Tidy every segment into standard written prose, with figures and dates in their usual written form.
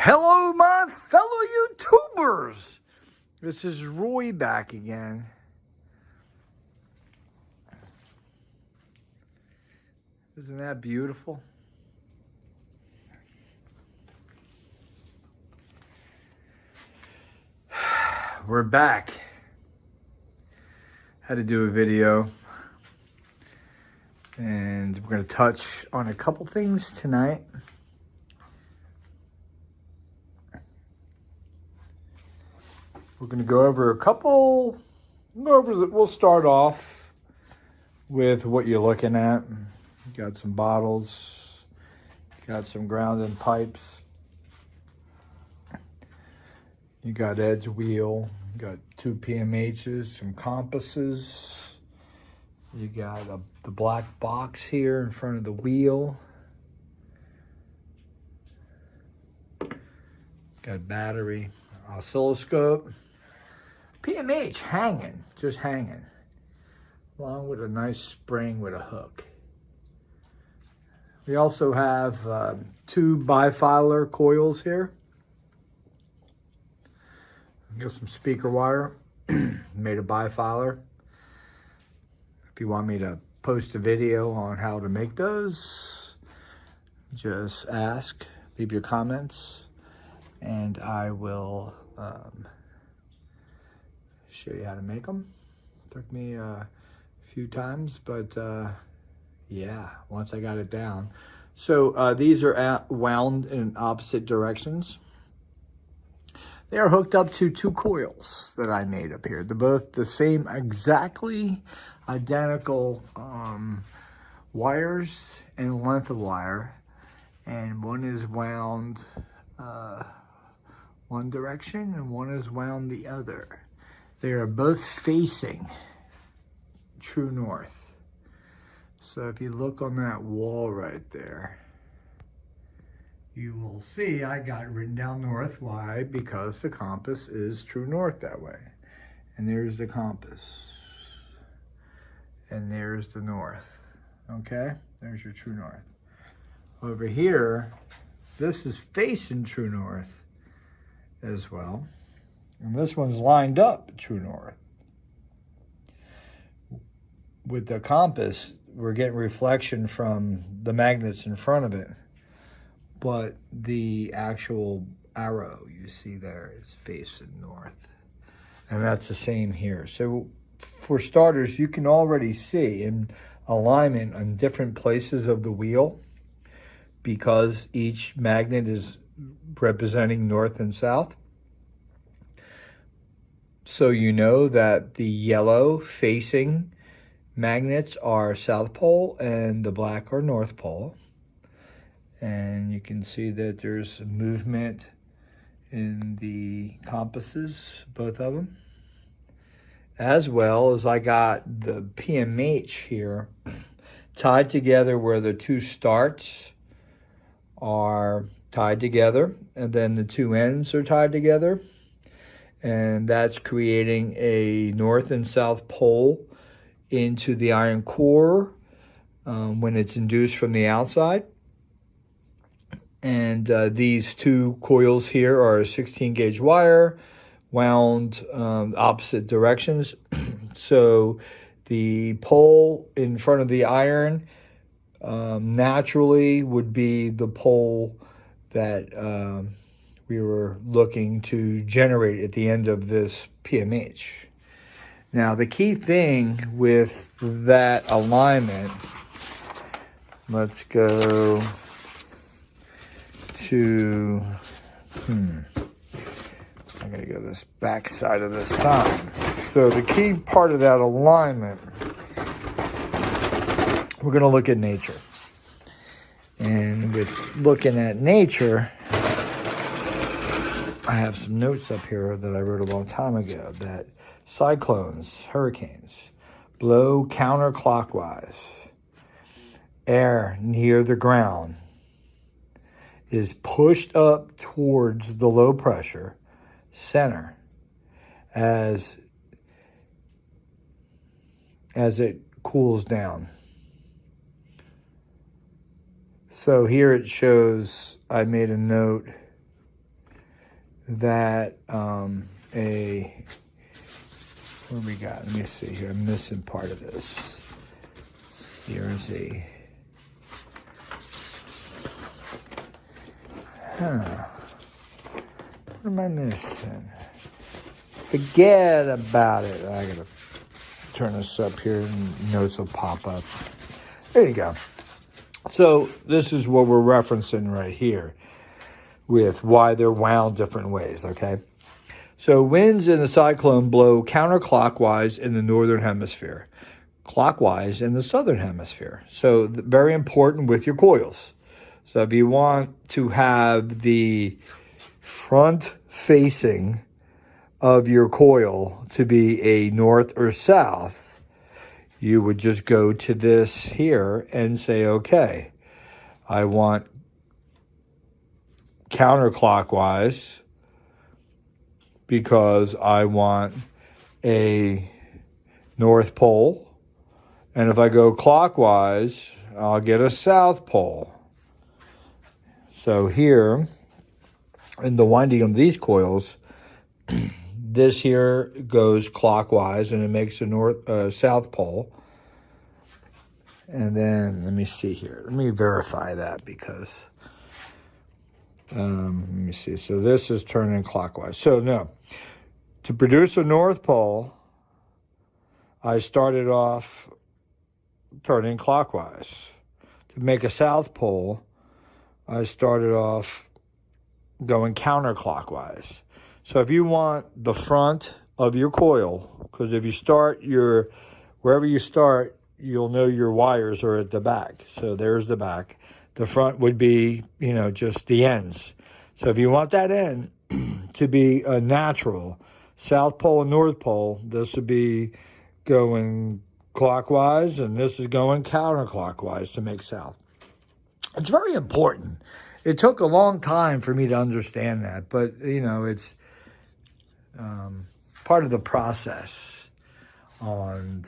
Hello, my fellow YouTubers. This is Roy back again. Isn't that beautiful? We're back. Had to do a video. And we're going to touch on a couple things tonight. We're going to go over a couple, we'll start off with what you're looking at. You got some bottles, got some grounding pipes, you got edge wheel, you got 2 PMHs, some compasses, you got the black box here in front of the wheel, got battery, oscilloscope, PMH hanging, just hanging, along with a nice spring with a hook. We also have 2 bifilar coils here. Got some speaker wire, made a bifilar. If you want me to post a video on how to make those, just ask, leave your comments, and I will show you how to make them. Took me a few times, but yeah, once I got it down. So these are wound in opposite directions. They are hooked up to 2 coils that I made up here. They're both the same, exactly identical wires and length of wire. And one is wound one direction and one is wound the other. They are both facing true north. So if you look on that wall right there, you will see I got it written down north. Why? Because the compass is true north that way. And there's the compass. And there's the north. Okay? There's your true north. Over here, this is facing true north as well. And this one's lined up true north. With the compass, we're getting reflection from the magnets in front of it. But the actual arrow you see there is facing north. And that's the same here. So for starters, you can already see in alignment on different places of the wheel, because each magnet is representing north and south. So you know that the yellow facing magnets are South Pole and the black are North Pole. And you can see that there's movement in the compasses, both of them. As well as I got the PMH here tied together where the 2 starts are tied together, and then the 2 ends are tied together. And that's creating a north and south pole into the iron core when it's induced from the outside. And these 2 coils here are a 16 gauge wire wound opposite directions. So the pole in front of the iron naturally would be the pole that we were looking to generate at the end of this PMH. Now, the key thing with that alignment, let's go to, I gotta go this back side of the sign. So the key part of that alignment, we're gonna look at nature. And with looking at nature, I have some notes up here that I wrote a long time ago that cyclones, hurricanes, blow counterclockwise. Air near the ground is pushed up towards the low pressure center as it cools down. So here it shows, I made a note that what do we got? Let me see here. I'm missing part of this. Here's a what am I missing? Forget about it. I gotta turn this up here and notes will pop up. There you go. So this is what we're referencing right here with why they're wound different ways, okay? So winds in a cyclone blow counterclockwise in the northern hemisphere, clockwise in the southern hemisphere. So very important with your coils. So if you want to have the front facing of your coil to be a north or south, you would just go to this here and say, okay, I want counterclockwise because I want a north pole. And if I go clockwise, I'll get a south pole. So here, in the winding of these coils, this here goes clockwise and it makes a south pole. And then, let me see here. Let me verify that because, let me see. So this is turning clockwise. So no, to produce a north pole, I started off turning clockwise. To make a south pole, I started off going counterclockwise. So if you want the front of your coil, because if you start wherever you start, you'll know your wires are at the back. So there's the back. The front would be, just the ends. So if you want that end to be a natural south pole and north pole, this would be going clockwise and this is going counterclockwise to make south. It's very important. It took a long time for me to understand that, but, it's part of the process on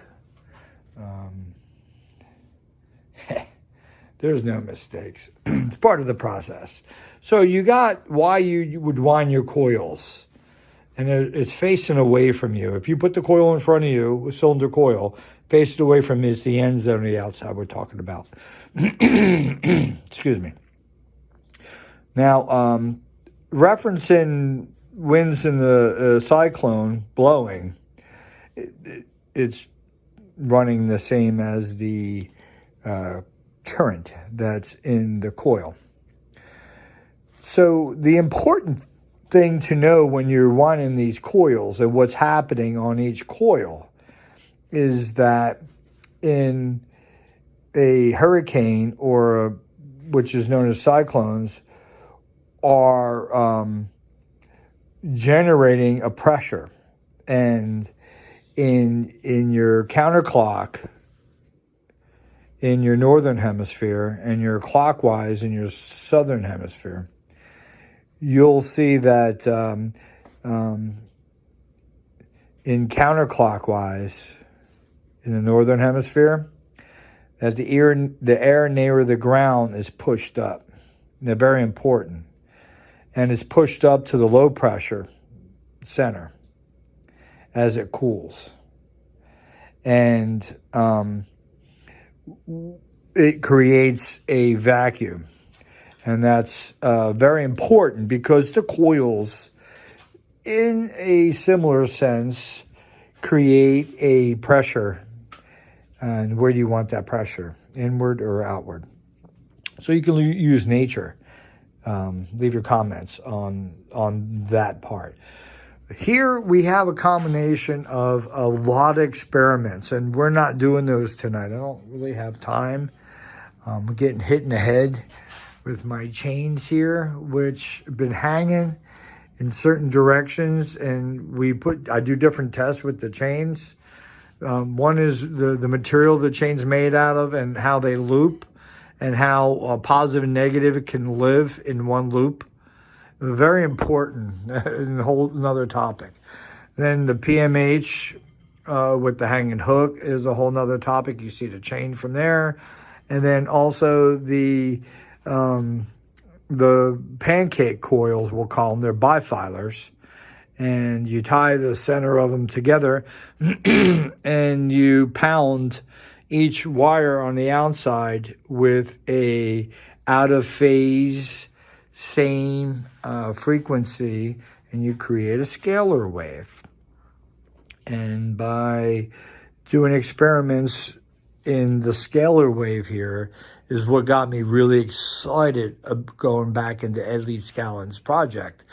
there's no mistakes. It's part of the process. So you got why you would wind your coils, and it's facing away from you. If you put the coil in front of you, a cylinder coil, face it away from you, it's the ends that are on the outside we're talking about. Excuse me. Now, referencing winds in the cyclone blowing, it's running the same as the current that's in the coil. So the important thing to know when you're winding these coils and what's happening on each coil is that in a hurricane which is known as cyclones, are generating a pressure, and in your counterclock in your northern hemisphere and your clockwise in your southern hemisphere, you'll see that in counterclockwise in the northern hemisphere, that the air near the ground is pushed up. They're very important. And it's pushed up to the low pressure center as it cools. And it creates a vacuum. And that's very important because the coils, in a similar sense, create a pressure. And where do you want that pressure? Inward or outward? So you can use nature. Leave your comments on that part. Here we have a combination of a lot of experiments, and we're not doing those tonight. I don't really have time. I'm getting hit in the head with my chains here, which have been hanging in certain directions, and I do different tests with the chains. One is the material the chain's made out of and how they loop, and how positive and negative can live in one loop. Very important, and a whole another topic. Then the PMH with the hanging hook is a whole nother topic. You see the chain from there. And then also the the pancake coils, we'll call them, they're bifilers, and you tie the center of them together and you pound each wire on the outside with a out of phase same frequency, and you create a scalar wave. And by doing experiments in the scalar wave here is what got me really excited going back into Ed Leedskalnin's project,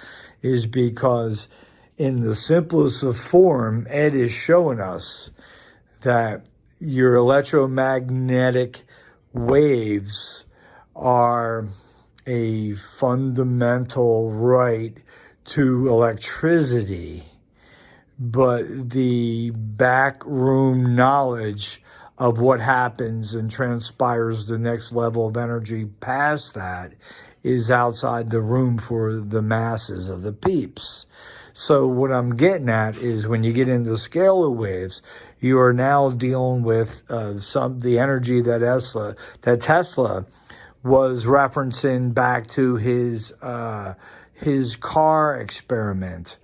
is because in the simplest of form, Ed is showing us that your electromagnetic waves are a fundamental right to electricity, but the backroom knowledge of what happens and transpires the next level of energy past that is outside the room for the masses of the peeps. So what I'm getting at is when you get into scalar waves, you are now dealing with the energy that Tesla was referencing back to his car experiment,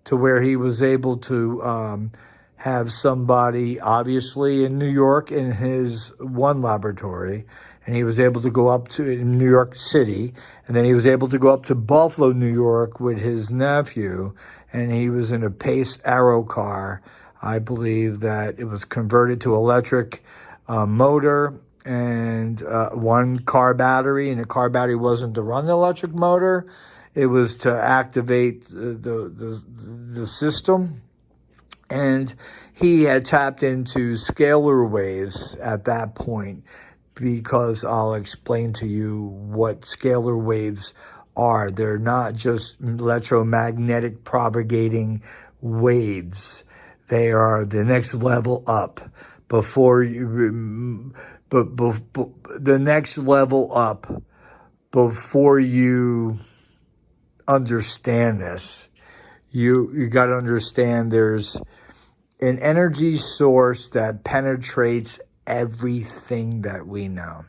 to where he was able to have somebody, obviously in New York in his one laboratory, and he was able to go up to in New York City, and then he was able to go up to Buffalo, New York with his nephew, and he was in a Pace Aero car. I believe that it was converted to electric motor and one car battery, and the car battery wasn't to run the electric motor. It was to activate the system. And he had tapped into scalar waves at that point, because I'll explain to you what scalar waves are. They're not just electromagnetic propagating waves. They are the next level up the next level up before you understand this. You got to understand there's an energy source that penetrates everything that we know,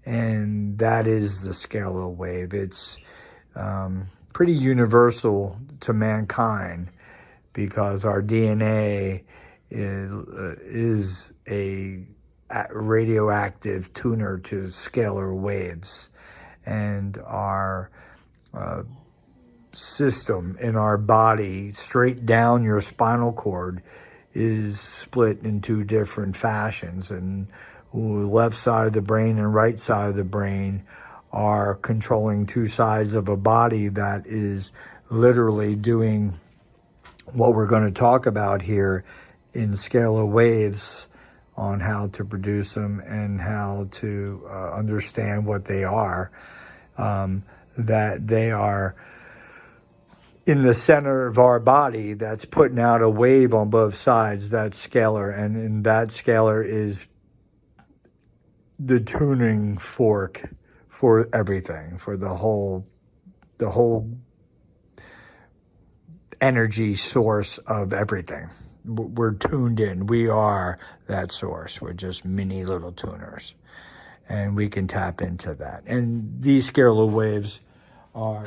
and that is the scalar wave. It's pretty universal to mankind, because our DNA is a radioactive tuner to scalar waves, and our system in our body, straight down your spinal cord, is split in two different fashions, and left side of the brain and right side of the brain are controlling two sides of a body that is literally doing what we're going to talk about here in scalar waves, on how to produce them and how to understand what they are, that they are in the center of our body that's putting out a wave on both sides. That's scalar, and that scalar is the tuning fork for everything, for the whole energy source of everything. We're tuned in. We are that source. We're just mini little tuners, and we can tap into that. And these scalar waves are,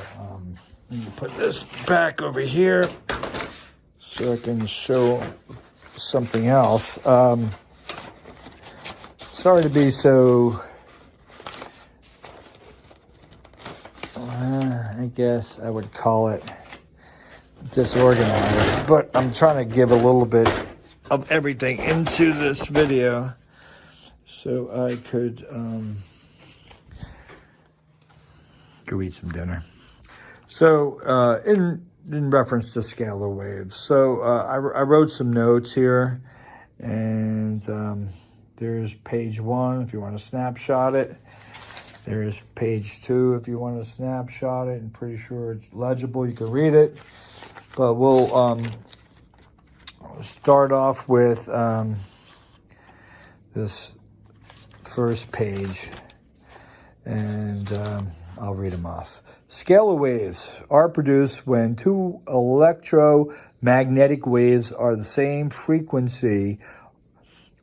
let me put this back over here so I can show something else. Sorry to be so, I guess I would call it disorganized, but I'm trying to give a little bit of everything into this video so I could go eat some dinner. So in reference to scalar waves, so I wrote some notes here, and there's page 1 if you want to snapshot it. There's page 2 if you want to snapshot it. I'm pretty sure it's legible. You can read it. But we'll start off with this first page, and I'll read them off. Scalar waves are produced when two electromagnetic waves are the same frequency,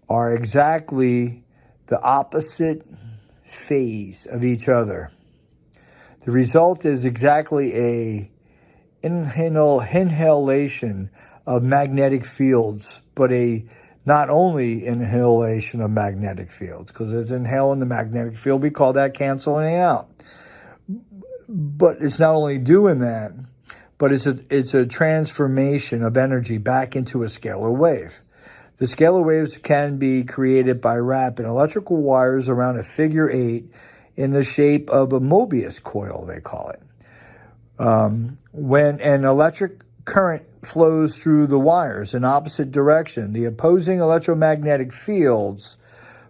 are exactly the opposite phase of each other. The result is exactly a inhalation of magnetic fields, but a not only inhalation of magnetic fields, because it's inhaling the magnetic field, we call that canceling out. But it's not only doing that, but it's a transformation of energy back into a scalar wave. The scalar waves can be created by wrapping electrical wires around a figure 8 in the shape of a Mobius coil, they call it. When an electric current flows through the wires in opposite direction, the opposing electromagnetic fields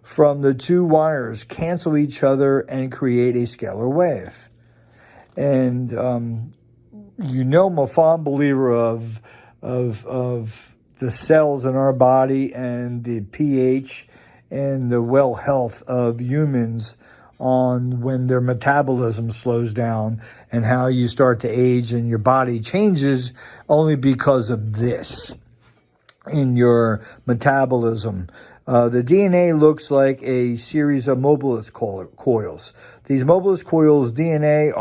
from the two wires cancel each other and create a scalar wave. And you know, I'm a fond believer of the cells in our body and the pH and the well health of humans on when their metabolism slows down and how you start to age and your body changes only because of this in your metabolism. The DNA looks like a series of Mobius coils. These Mobius coils, DNA,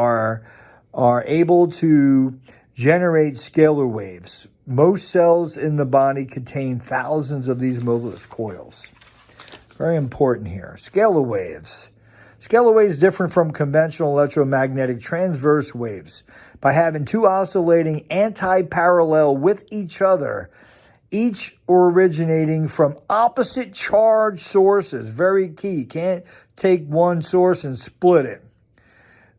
are able to generate scalar waves. Most cells in the body contain thousands of these Mobius coils. Very important here. Scalar waves. Scalar waves different from conventional electromagnetic transverse waves by having two oscillating anti-parallel with each other, each originating from opposite charge sources. Very key. Can't take one source and split it,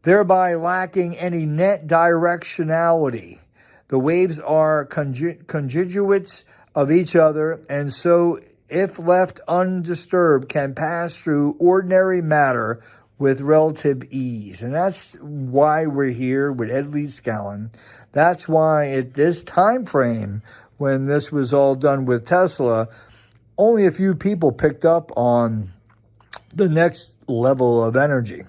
thereby lacking any net directionality. The waves are conjugates of each other, and so, if left undisturbed, can pass through ordinary matter with relative ease. And that's why we're here with Ed Leedskalnin. That's why at this time frame, when this was all done with Tesla, only a few people picked up on the next level of energy.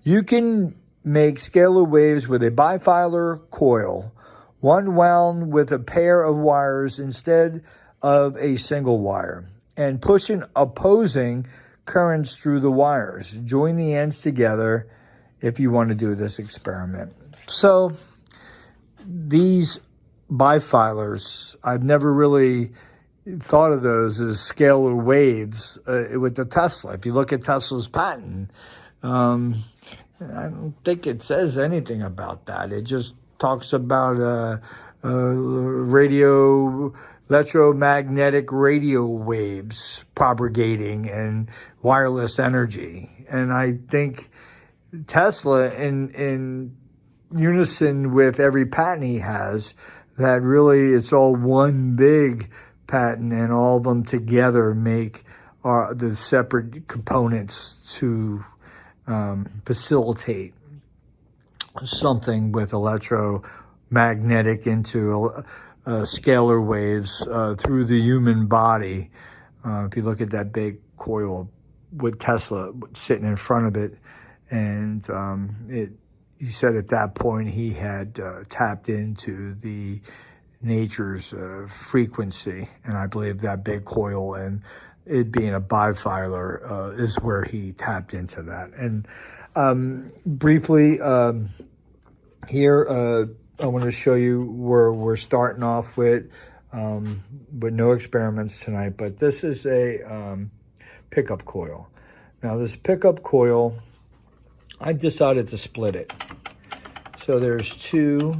You can make scalar waves with a bifilar coil, one wound with a pair of wires instead of a single wire, and pushing opposing currents through the wires. Join the ends together if you want to do this experiment. So these bifilars, I've never really thought of those as scalar waves with the Tesla. If you look at Tesla's patent, I don't think it says anything about that. It just talks about electromagnetic radio waves propagating and wireless energy. And I think Tesla, in unison with every patent he has, that really it's all one big patent, and all of them together make the separate components to facilitate something with electromagnetic into scalar waves through the human body. If you look at that big coil with Tesla sitting in front of it, and he said at that point he had tapped into the nature's frequency, and I believe that big coil and it being a bifilar is where he tapped into that. And briefly here, I want to show you where we're starting off with no experiments tonight, but this is a pickup coil. Now this pickup coil, I decided to split it. So there's two,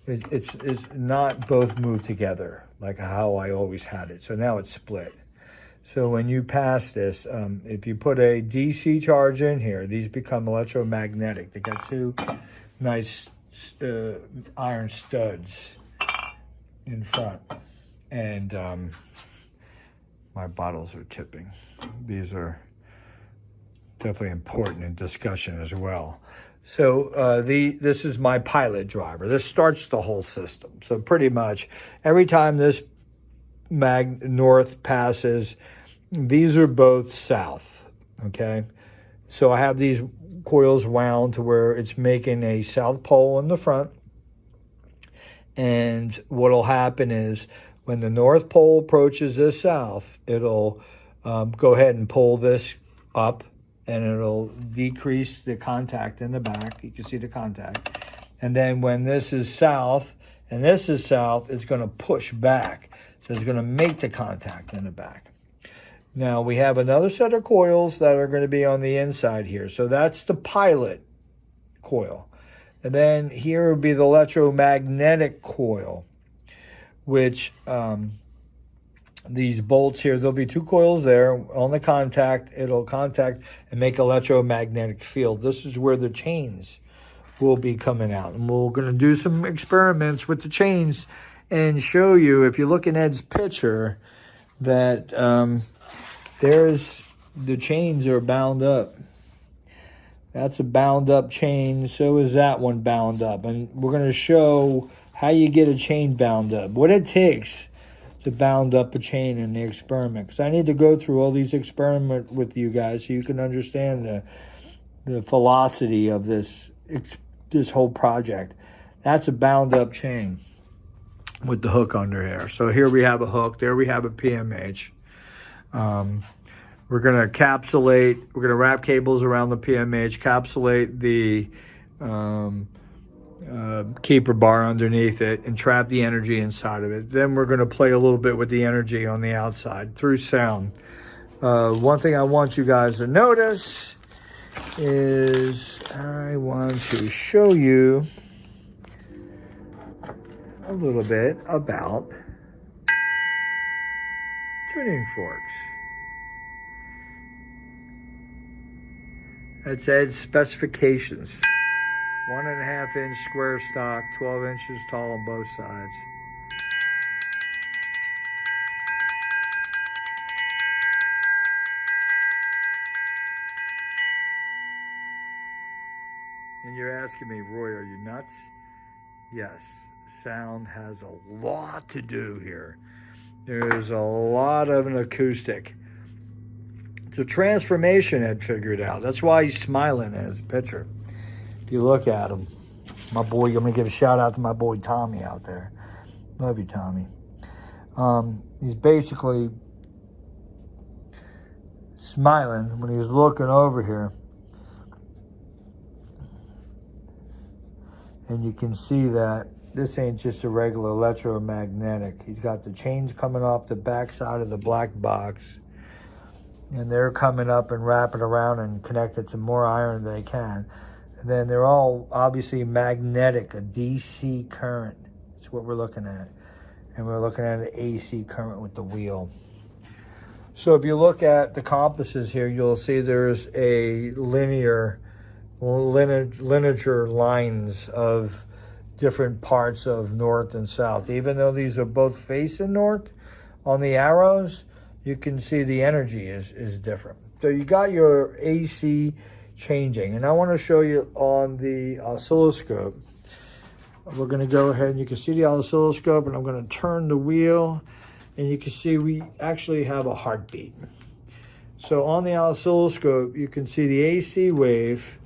it's not both moved together like how I always had it. So now it's split. So when you pass this, if you put a DC charge in here, these become electromagnetic. They got two nice iron studs in front. And my bottles are tipping. These are definitely important in discussion as well. So this is my pilot driver. This starts the whole system. So pretty much every time this north passes, these are both south, okay? So I have these coils wound to where it's making a south pole in the front. And what'll happen is when the north pole approaches this south, it'll go ahead and pull this up and it'll decrease the contact in the back. You can see the contact. And then when this is south and this is south, it's going to push back. So it's going to make the contact in the back. Now we have another set of coils that are going to be on the inside here. So that's the pilot coil. And then here would be the electromagnetic coil, which these bolts here, there'll be 2 coils there on the contact. It'll contact and make electromagnetic field. This is where the chains will be coming out. And we're going to do some experiments with the chains and show you, if you look in Ed's picture, that the chains are bound up. That's a bound up chain. So is that one bound up. And we're going to show how you get a chain bound up, what it takes to bound up a chain in the experiment. Because I need to go through all these experiments with you guys so you can understand the velocity of this whole project. That's a bound up chain with the hook under here. So here we have a hook. There we have a PMH. We're going to encapsulate, we're going to wrap cables around the PMH, encapsulate the keeper bar underneath it, and trap the energy inside of it. Then we're going to play a little bit with the energy on the outside through sound. One thing I want you guys to notice is I want to show you a little bit about tuning forks. That's Ed's specifications. 1.5 inch square stock, 12 inches tall on both sides. And you're asking me, Roy, are you nuts? Yes, sound has a lot to do here. There's a lot of an acoustic. It's a transformation Ed figured out. That's why he's smiling in his picture. If you look at him, my boy, I'm going to give a shout out to my boy Tommy out there. Love you, Tommy. He's basically smiling when he's looking over here. And you can see that this ain't just a regular electromagnetic. He's got the chains coming off the back side of the black box. And they're coming up and wrapping around and connected to more iron than they can. And then they're all obviously magnetic, a DC current. That's what we're looking at. And we're looking at an AC current with the wheel. So if you look at the compasses here, you'll see there's a linear lines of different parts of north and south. Even though these are both facing north on the arrows, you can see the energy is different. So you got your AC changing. And I want to show you on the oscilloscope. We're going to go ahead and you can see the oscilloscope, and I'm going to turn the wheel, and you can see we actually have a heartbeat. So on the oscilloscope, you can see the AC wave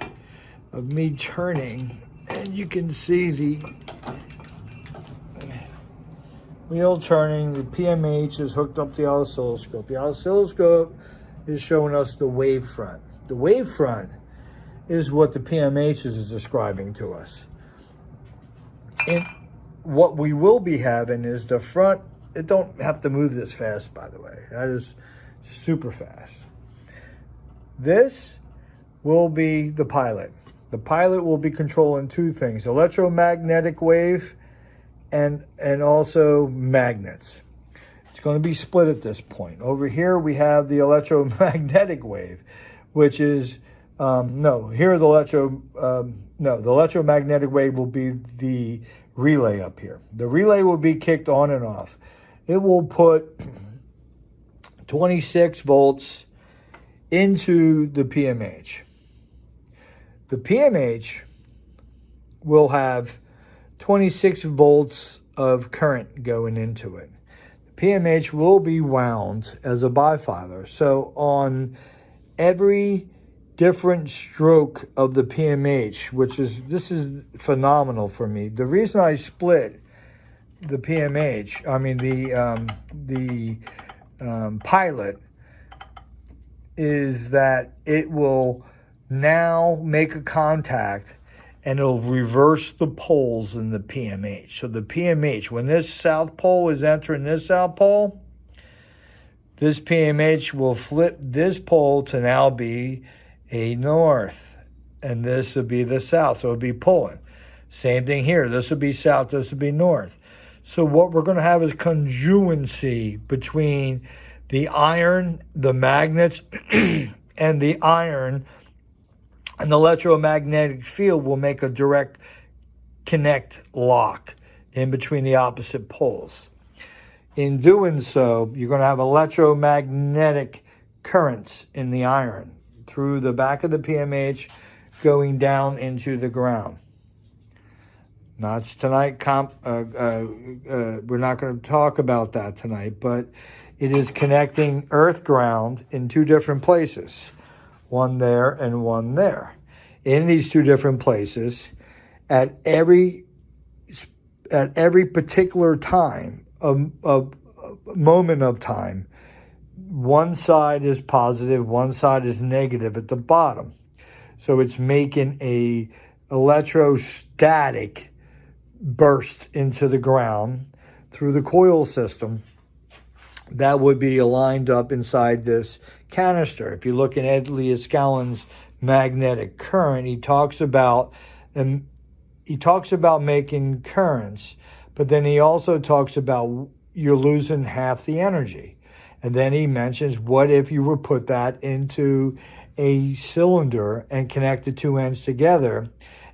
of me turning, and you can see the wheel turning. The PMH is hooked up to the oscilloscope. The oscilloscope is showing us the wavefront. The wavefront is what the PMH is describing to us. And what we will be having is the front. It don't have to move this fast, by the way. That is super fast. This will be the pilot. The pilot will be controlling 2 things: electromagnetic wave and also magnets. It's going to be split at this point. Over here we have the electromagnetic wave, which is the electromagnetic wave will be the relay up here. The relay will be kicked on and off. It will put 26 volts into the PMH. The PMH will have 26 volts of current going into it. The PMH will be wound as a bifilar. So on every different stroke of the PMH, this is phenomenal for me. The reason I split the PMH, the pilot, is that it will now make a contact and it'll reverse the poles in the PMH. So the PMH, when this south pole is entering this south pole, this PMH will flip this pole to now be a north, and this will be the south, so it'll be pulling. Same thing here. This will be south, this will be north. So what we're going to have is conjuency between the iron, the magnets, and the iron, and the electromagnetic field will make a direct connect lock in between the opposite poles. In doing so, you're going to have electromagnetic currents in the iron through the back of the PMH going down into the ground. Not tonight, we're not going to talk about that tonight, but it is connecting earth ground in two different places, one there and one there. In these two different places, at every particular time, a moment of time, one side is positive, one side is negative at the bottom. So it's making a electrostatic burst into the ground through the coil system that would be lined up inside this canister. If you look at Ed Leedskalnin's magnetic current, he talks about making currents, but then he also talks about you're losing half the energy. And then he mentions, what if you would put that into a cylinder and connect the two ends together?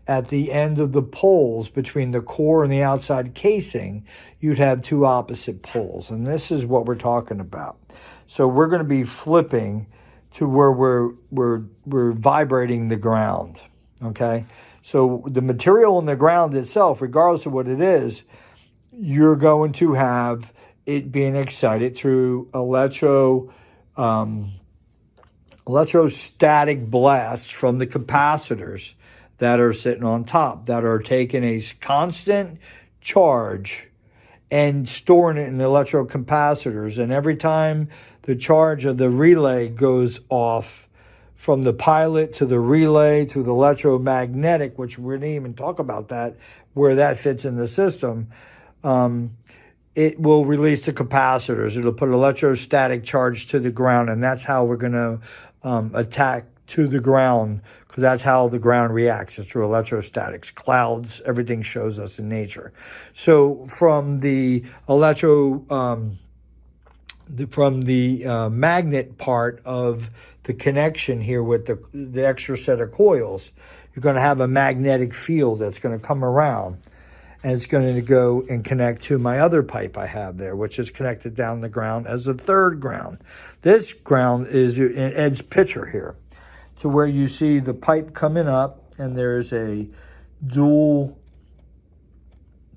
At the end of the poles between the core and the outside casing, you'd have two opposite poles. And this is what we're talking about. So we're going to be flipping to where we're vibrating the ground. Okay? So the material in the ground itself, regardless of what it is, you're going to have it being excited through electrostatic blasts from the capacitors that are sitting on top, that are taking a constant charge and storing it in the electrocapacitors. And every time the charge of the relay goes off, from the pilot to the relay to the electromagnetic, which we didn't even talk about that, where that fits in the system, it will release the capacitors. It'll put electrostatic charge to the ground, and that's how we're going to attack to the ground, because that's how the ground reacts. It's through electrostatics. Clouds, everything shows us in nature. So from the magnet part of the connection here with the extra set of coils, you're going to have a magnetic field that's going to come around, and it's going to go and connect to my other pipe I have there, which is connected down the ground as a third ground. This ground is in Ed's picture here, to where you see the pipe coming up, and there's a dual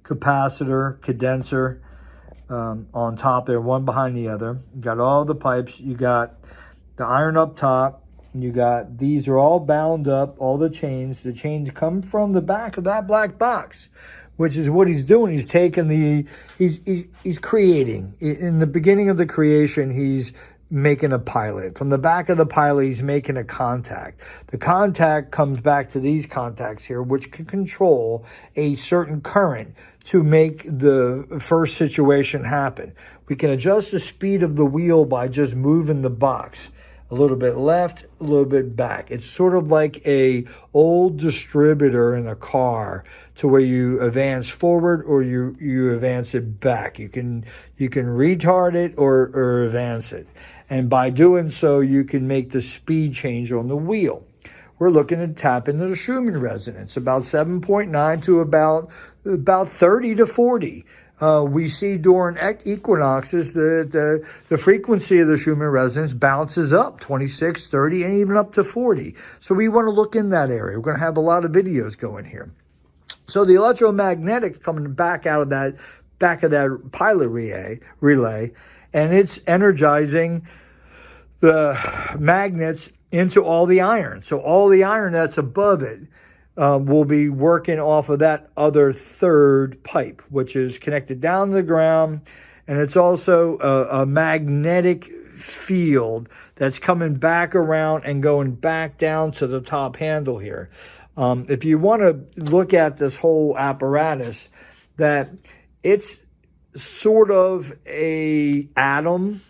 capacitor, condenser on top there, one behind the other. You got all the pipes. You got the iron up top. You got, these are all bound up, all the chains. The chains come from the back of that black box, which is what he's doing. He's taking he's creating. In the beginning of the creation, he's making a pilot. From the back of the pilot, he's making a contact. The contact comes back to these contacts here, which can control a certain current to make the first situation happen. We can adjust the speed of the wheel by just moving the box a little bit left, a little bit back. It's sort of like a old distributor in a car, to where you advance forward or you advance it back. You can retard it or advance it. And by doing so, you can make the speed change on the wheel. We're looking to tap into the Schumann resonance, about 7.9 to about 30 to 40. We see during equinoxes the frequency of the Schumann resonance bounces up 26, 30, and even up to 40. So we want to look in that area. We're going to have a lot of videos going here. So the electromagnetics coming back out of that pilot relay, and it's energizing the magnets into all the iron. So all the iron that's above it will be working off of that other third pipe, which is connected down to the ground. And it's also a magnetic field that's coming back around and going back down to the top handle here. If you want to look at this whole apparatus, that it's sort of a atom,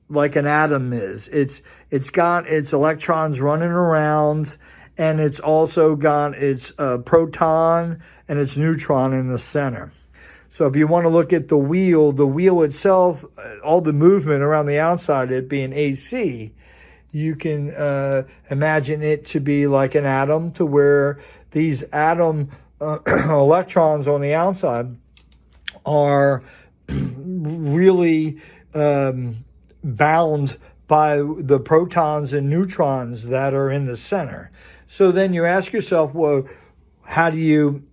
like an atom is. It's got its electrons running around, and it's also got its proton and its neutron in the center. So if you want to look at the wheel itself, all the movement around the outside, it being AC, you can imagine it to be like an atom, to where these atom electrons on the outside are really bound by the protons and neutrons that are in the center. So then you ask yourself, well, how do you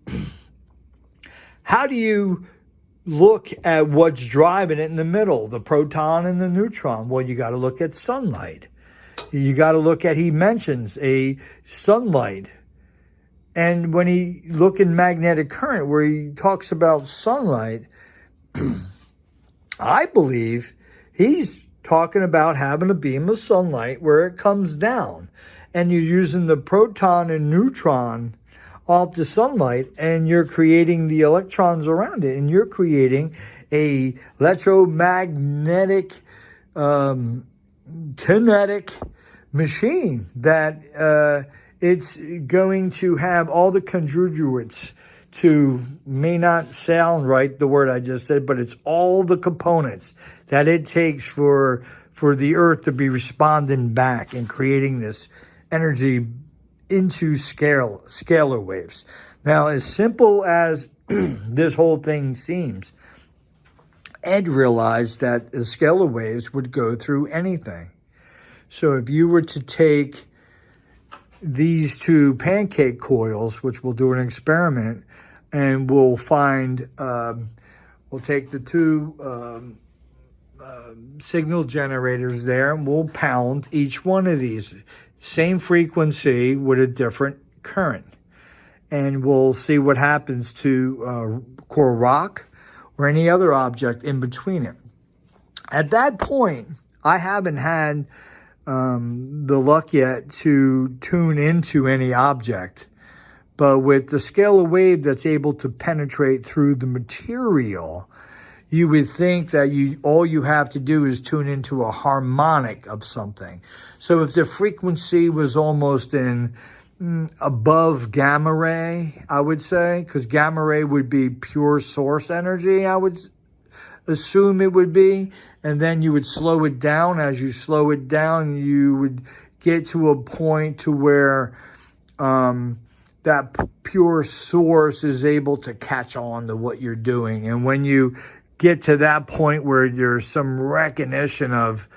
look at what's driving it in the middle, the proton and the neutron? Well, you got to look at sunlight. You got to look at, he mentions a sunlight. And when he look in magnetic current, where he talks about sunlight, I believe he's talking about having a beam of sunlight where it comes down, and you're using the proton and neutron off the sunlight, and you're creating the electrons around it, and you're creating a electromagnetic kinetic machine that it's going to have all the constituents to, may not sound right, the word I just said, but it's all the components that it takes for the earth to be responding back and creating this energy into scalar waves. Now, as simple as this whole thing seems, Ed realized that the scalar waves would go through anything. So if you were to take these two pancake coils, which we'll do an experiment, and we'll find, we'll take the two signal generators there, and we'll pound each one of these, same frequency with a different current. And we'll see what happens to core rock or any other object in between it. At that point, I haven't had the luck yet to tune into any object. But with the scalar wave that's able to penetrate through the material, you would think that all you have to do is tune into a harmonic of something. So if the frequency was almost in above gamma ray, I would say, because gamma ray would be pure source energy, I would assume it would be, and then you would slow it down. As you slow it down, you would get to a point to where that pure source is able to catch on to what you're doing. And when you get to that point where there's some recognition of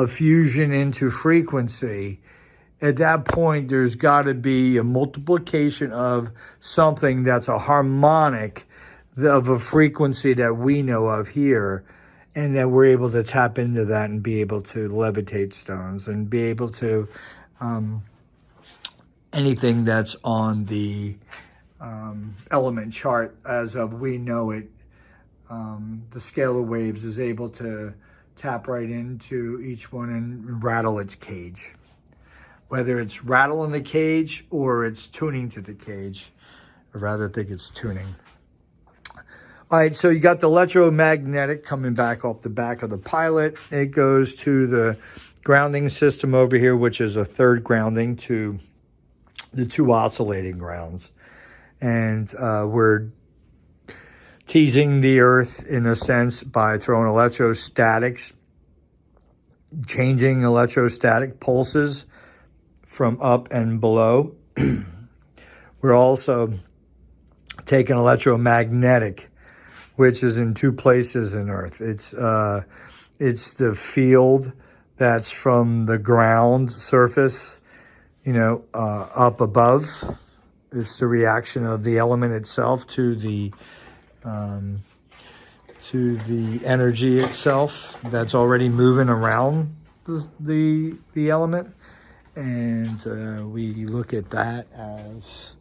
fusion into frequency, at that point there's got to be a multiplication of something that's a harmonic of a frequency that we know of here, and that we're able to tap into that and be able to levitate stones and be able to anything that's on the element chart as of we know it. The scalar waves is able to tap right into each one and rattle its cage. Whether it's rattling the cage or it's tuning to the cage, I rather think it's tuning. All right, so you got the electromagnetic coming back off the back of the pilot. It goes to the grounding system over here, which is a third grounding to the two oscillating grounds. And we're teasing the earth in a sense by throwing electrostatics, changing electrostatic pulses from up and below. We're also taking electromagnetic, which is in two places in earth. It's the field that's from the ground surface, up above. It's the reaction of the element itself to the energy itself that's already moving around the element. And we look at that as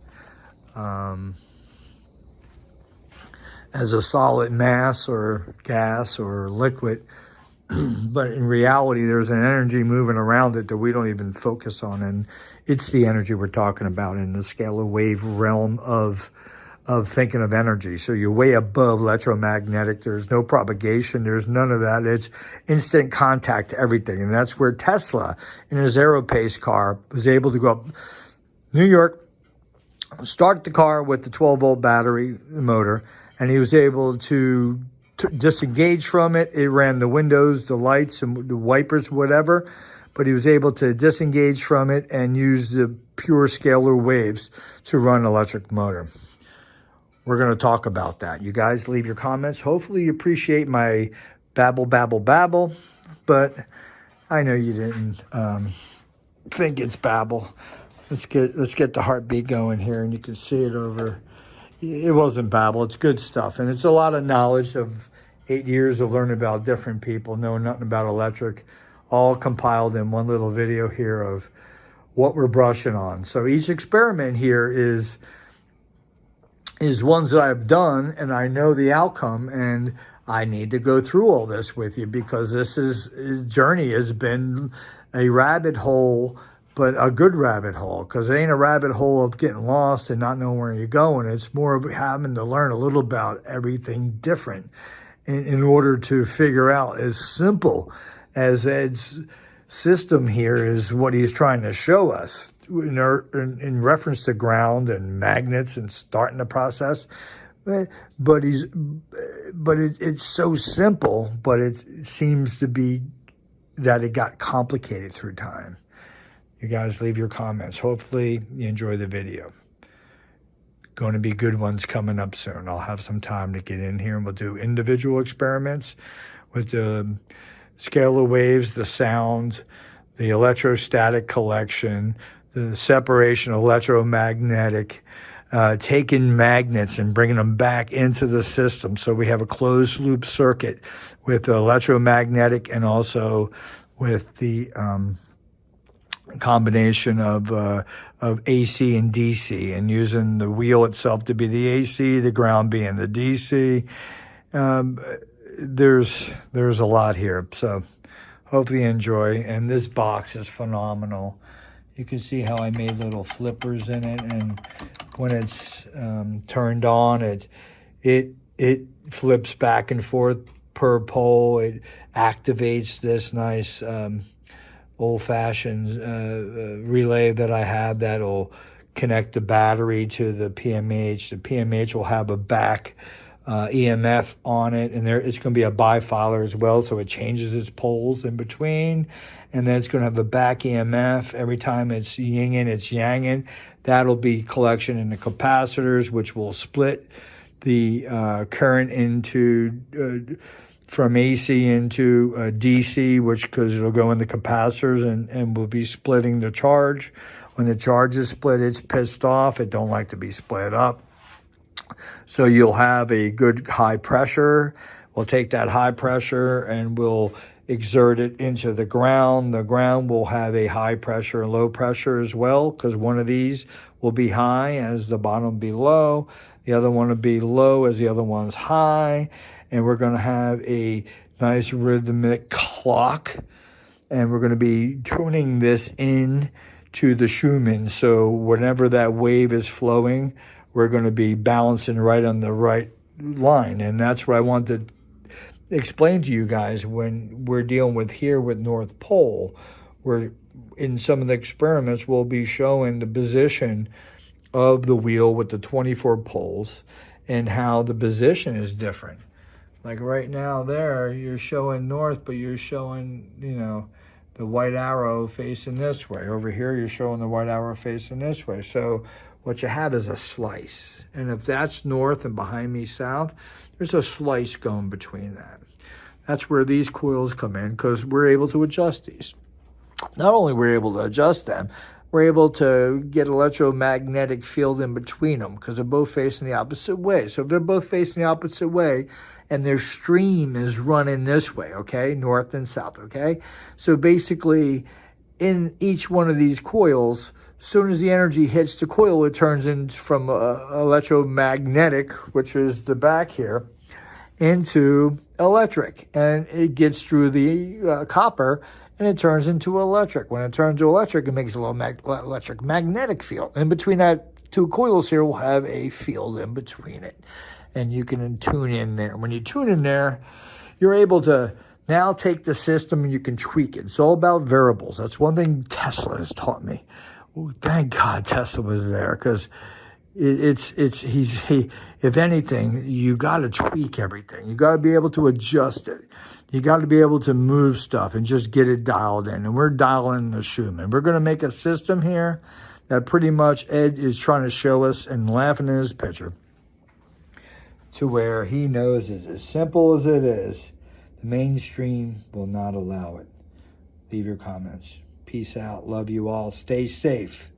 a solid mass or gas or liquid But in reality, there's an energy moving around it that we don't even focus on. And it's the energy we're talking about in the scalar wave realm of thinking of energy. So you're way above electromagnetic. There's no propagation. There's none of that. It's instant contact to everything. And that's where Tesla in his Aeropace car was able to go up New York, start the car with the 12-volt battery motor, and he was able to disengage from it. It ran the windows, the lights, and the wipers, whatever, but he was able to disengage from it and use the pure scalar waves to run an electric motor. We're going to talk about that. You guys leave your comments. Hopefully you appreciate my babble, but I know you didn't think it's babble. Let's get the heartbeat going here, and you can see it over. It wasn't babble. It's good stuff, and it's a lot of knowledge of 8 years of learning about different people, knowing nothing about electric, all compiled in one little video here of what we're brushing on. So each experiment here is ones that I've done, and I know the outcome, and I need to go through all this with you because this journey has been a rabbit hole, but a good rabbit hole, because it ain't a rabbit hole of getting lost and not knowing where you're going. It's more of having to learn a little about everything different in order to figure out, as simple as Ed's system here is what he's trying to show us in reference to ground and magnets and starting the process. But it's so simple, but it seems to be that it got complicated through time. You guys leave your comments. Hopefully you enjoy the video. Going to be good ones coming up soon. I'll have some time to get in here and we'll do individual experiments with the scalar waves, the sound, the electrostatic collection, the separation of electromagnetic, taking magnets and bringing them back into the system. So we have a closed loop circuit with the electromagnetic and also with the combination of AC and DC, and using the wheel itself to be the AC, the ground being the DC. There's a lot here, so hopefully you enjoy. And this box is phenomenal. You can see how I made little flippers in it, and when it's turned on, it flips back and forth per pole. It activates this nice old-fashioned relay that I have that'll connect the battery to the PMH. The PMH will have a back EMF on it, and it's going to be a bifilar as well, so it changes its poles in between, and then it's going to have a back EMF. Every time it's yinging, it's yanging. That'll be collection in the capacitors, which will split the current into from AC into DC, because it'll go in the capacitors and will be splitting the charge. When the charge is split, it's pissed off. It don't like to be split up. So you'll have a good high pressure. We'll take that high pressure and we'll exert it into the ground. The ground will have a high pressure and low pressure as well, because one of these will be high as the bottom will be low. The other one will be low as the other one's high. And we're going to have a nice rhythmic clock. And we're going to be tuning this in to the Schumann. So whenever that wave is flowing, we're going to be balancing right on the right line. And that's what I want to explain to you guys when we're dealing with here with North Pole. We're in some of the experiments, we'll be showing the position of the wheel with the 24 poles and how the position is different. Like right now there, you're showing north, but you're showing, the white arrow facing this way. Over here, you're showing the white arrow facing this way. So what you have is a slice. And if that's north and behind me south, there's a slice going between that. That's where these coils come in, because we're able to adjust these. Not only we're able to adjust them, we're able to get electromagnetic field in between them, because they're both facing the opposite way. So if they're both facing the opposite way and their stream is running this way, okay, north and south, okay? So basically in each one of these coils, as soon as the energy hits the coil, it turns in from electromagnetic, which is the back here, into electric, and it gets through the copper and it turns into electric. When it turns to electric, it makes a little electric magnetic field. In between that two coils here, we'll have a field in between it, and you can tune in there. When you tune in there, you're able to now take the system and you can tweak it. It's all about variables. That's one thing Tesla has taught me. Ooh, thank God Tesla was there, because if anything, you got to tweak everything. You got to be able to adjust it. You got to be able to move stuff and just get it dialed in. And we're dialing the Schumann. We're going to make a system here that pretty much Ed is trying to show us and laughing in his picture, to where he knows it's as simple as it is. The mainstream will not allow it. Leave your comments. Peace out. Love you all. Stay safe.